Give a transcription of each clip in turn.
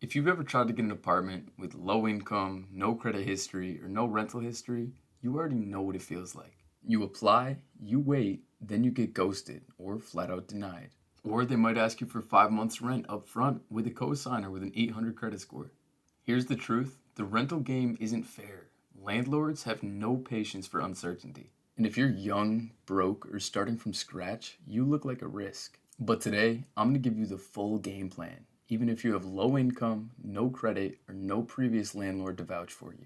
If you've ever tried to get an apartment with low income, no credit history, or no rental history, you already know what it feels like. You apply, you wait, then you get ghosted or flat out denied. Or they might ask you for 5 months' rent up front with a cosigner with an 800 credit score. Here's the truth, the rental game isn't fair. Landlords have no patience for uncertainty. And if you're young, broke, or starting from scratch, you look like a risk. But today, I'm going to give you the full game plan, even if you have low income, no credit, or no previous landlord to vouch for you.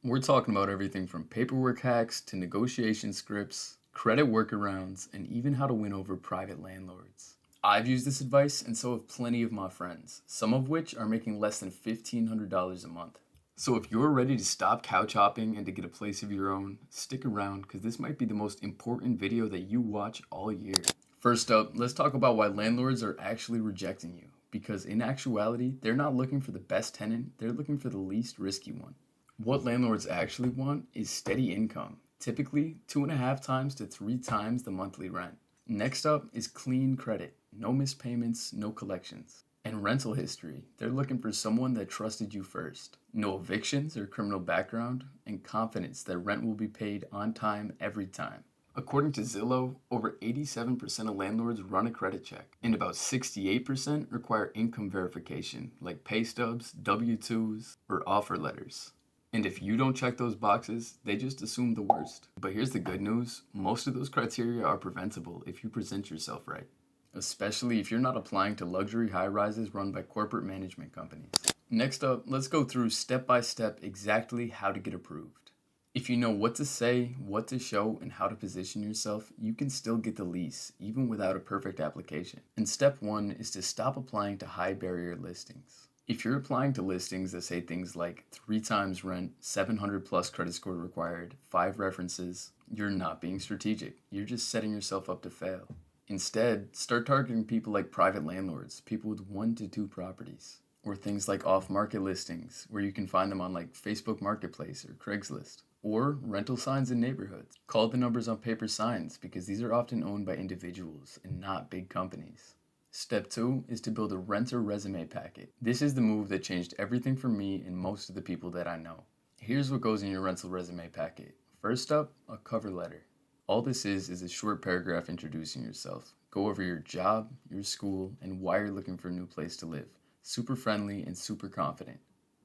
We're talking about everything from paperwork hacks to negotiation scripts, credit workarounds, and even how to win over private landlords. I've used this advice, and so have plenty of my friends, some of which are making less than $1,500 a month. So if you're ready to stop couch hopping and to get a place of your own, stick around because this might be the most important video that you watch all year. First up, let's talk about why landlords are actually rejecting you. Because in actuality, they're not looking for the best tenant, they're looking for the least risky one. What landlords actually want is steady income, typically 2.5 times to 3 times the monthly rent. Next up is clean credit, no missed payments, no collections. And rental history, they're looking for someone that trusted you first. No evictions or criminal background, and confidence that rent will be paid on time every time. According to Zillow, over 87% of landlords run a credit check, and about 68% require income verification, like pay stubs, W-2s, or offer letters. And if you don't check those boxes, they just assume the worst. But here's the good news, most of those criteria are preventable if you present yourself right, especially if you're not applying to luxury high-rises run by corporate management companies. Next up, let's go through step by step exactly how to get approved. If you know what to say, what to show, and how to position yourself, you can still get the lease, even without a perfect application. And step 1 is to stop applying to high barrier listings. If you're applying to listings that say things like 3 times rent, 700 plus credit score required, 5 references, you're not being strategic. You're just setting yourself up to fail. Instead, start targeting people like private landlords, people with 1 to 2 properties. Or things like off-market listings, where you can find them on like Facebook Marketplace or Craigslist. Or rental signs in neighborhoods. Call the numbers on paper signs because these are often owned by individuals and not big companies. Step 2 is to build a renter resume packet. This is the move that changed everything for me and most of the people that I know. Here's what goes in your rental resume packet. First up, a cover letter. All this is a short paragraph introducing yourself. Go over your job, your school, and why you're looking for a new place to live. Super friendly and super confident.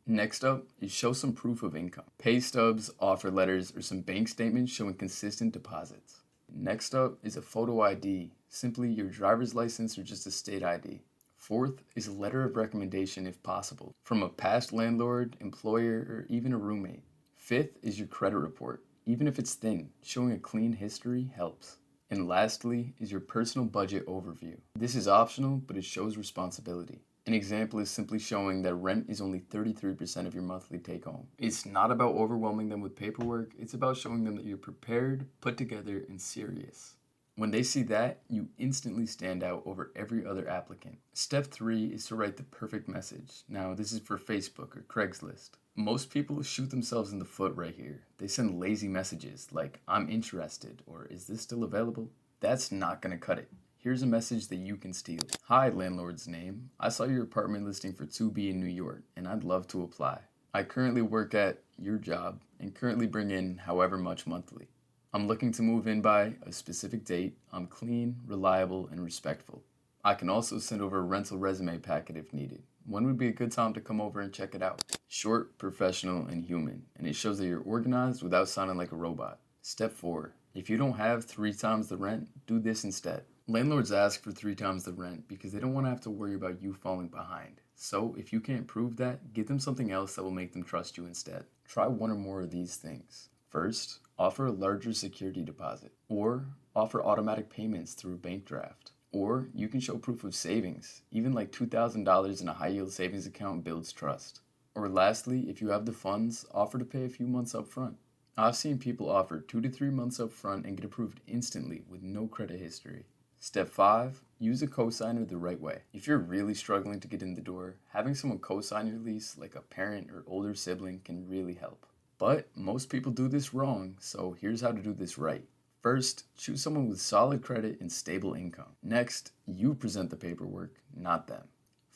Next up is show some proof of income. Pay stubs, offer letters, or some bank statements showing consistent deposits. Next up is a photo ID, simply your driver's license or just a state ID. Fourth is a letter of recommendation if possible, from a past landlord, employer, or even a roommate. Fifth is your credit report. Even if it's thin, showing a clean history helps. And lastly is your personal budget overview. This is optional, but it shows responsibility. An example is simply showing that rent is only 33% of your monthly take-home. It's not about overwhelming them with paperwork, it's about showing them that you're prepared, put together, and serious. When they see that, you instantly stand out over every other applicant. Step 3 is to write the perfect message. Now, this is for Facebook or Craigslist. Most people shoot themselves in the foot right here. They send lazy messages like, I'm interested, or is this still available? That's not gonna cut it. Here's a message that you can steal. Hi, landlord's name. I saw your apartment listing for 2B in New York, and I'd love to apply. I currently work at your job and currently bring in however much monthly. I'm looking to move in by a specific date. I'm clean, reliable, and respectful. I can also send over a rental resume packet if needed. When would be a good time to come over and check it out? Short, professional, and human, and it shows that you're organized without sounding like a robot. Step 4. If you don't have 3 times the rent, do this instead. Landlords ask for 3 times the rent because they don't want to have to worry about you falling behind. So if you can't prove that, give them something else that will make them trust you instead. Try 1 or more of these things. First, offer a larger security deposit, or offer automatic payments through a bank draft. Or you can show proof of savings. Even like $2,000 in a high yield savings account builds trust. Or lastly, if you have the funds, offer to pay a few months up front. I've seen people offer 2 to 3 months up front and get approved instantly with no credit history. Step 5, use a cosigner the right way. If you're really struggling to get in the door, having someone cosign your lease, like a parent or older sibling, can really help. But most people do this wrong, so here's how to do this right. First, choose someone with solid credit and stable income. Next, you present the paperwork, not them.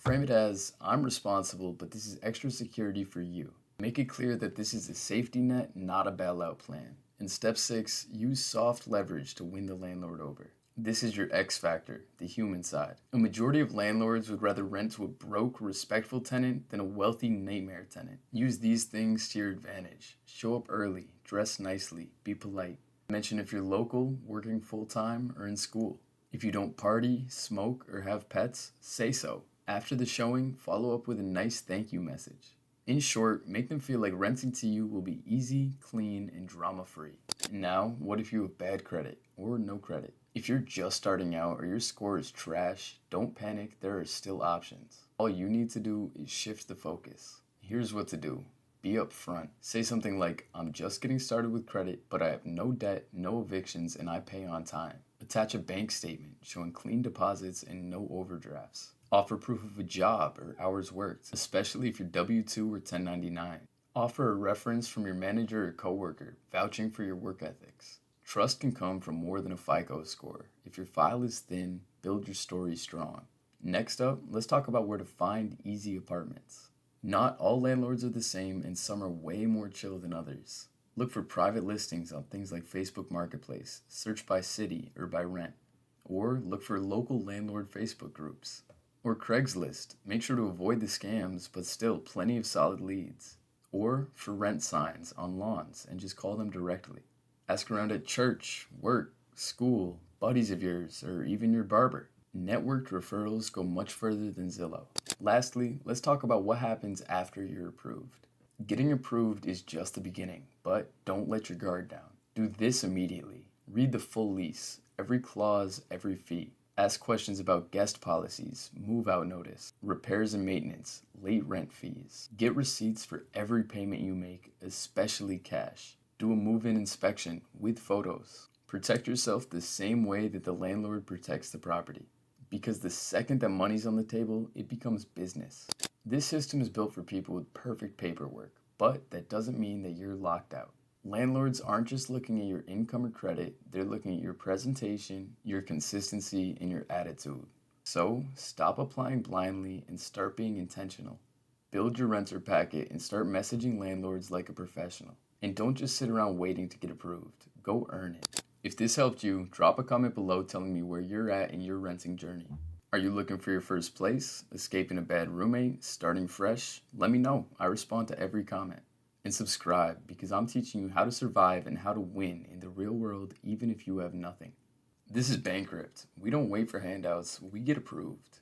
Frame it as, I'm responsible, but this is extra security for you. Make it clear that this is a safety net, not a bailout plan. And step 6, use soft leverage to win the landlord over. This is your X factor, the human side. A majority of landlords would rather rent to a broke, respectful tenant than a wealthy nightmare tenant. Use these things to your advantage. Show up early, dress nicely, be polite. Mention if you're local, working full-time, or in school. If you don't party, smoke, or have pets, say so. After the showing, follow up with a nice thank you message. In short, make them feel like renting to you will be easy, clean, and drama-free. Now, what if you have bad credit or no credit? If you're just starting out or your score is trash, don't panic, there are still options. All you need to do is shift the focus. Here's what to do. Be upfront. Say something like, I'm just getting started with credit, but I have no debt, no evictions, and I pay on time. Attach a bank statement showing clean deposits and no overdrafts. Offer proof of a job or hours worked, especially if you're W-2 or 1099. Offer a reference from your manager or coworker, vouching for your work ethics. Trust can come from more than a FICO score. If your file is thin, build your story strong. Next up, let's talk about where to find easy apartments. Not all landlords are the same, and some are way more chill than others. Look for private listings on things like Facebook Marketplace, search by city or by rent, or look for local landlord Facebook groups. Or Craigslist, make sure to avoid the scams, but still plenty of solid leads. Or for rent signs on lawns and just call them directly. Ask around at church, work, school, buddies of yours, or even your barber. Networked referrals go much further than Zillow. Lastly, let's talk about what happens after you're approved. Getting approved is just the beginning, but don't let your guard down. Do this immediately. Read the full lease, every clause, every fee. Ask questions about guest policies, move-out notice, repairs and maintenance, late rent fees. Get receipts for every payment you make, especially cash. Do a move-in inspection with photos. Protect yourself the same way that the landlord protects the property. Because the second that money's on the table, it becomes business. This system is built for people with perfect paperwork, but that doesn't mean that you're locked out. Landlords aren't just looking at your income or credit, they're looking at your presentation, your consistency, and your attitude. So, stop applying blindly and start being intentional. Build your renter packet and start messaging landlords like a professional. And don't just sit around waiting to get approved. Go earn it. If this helped you, drop a comment below telling me where you're at in your renting journey. Are you looking for your first place, escaping a bad roommate, starting fresh? Let me know. I respond to every comment. And subscribe, because I'm teaching you how to survive and how to win in the real world even if you have nothing. This is Bankrupt. We don't wait for handouts, we get approved.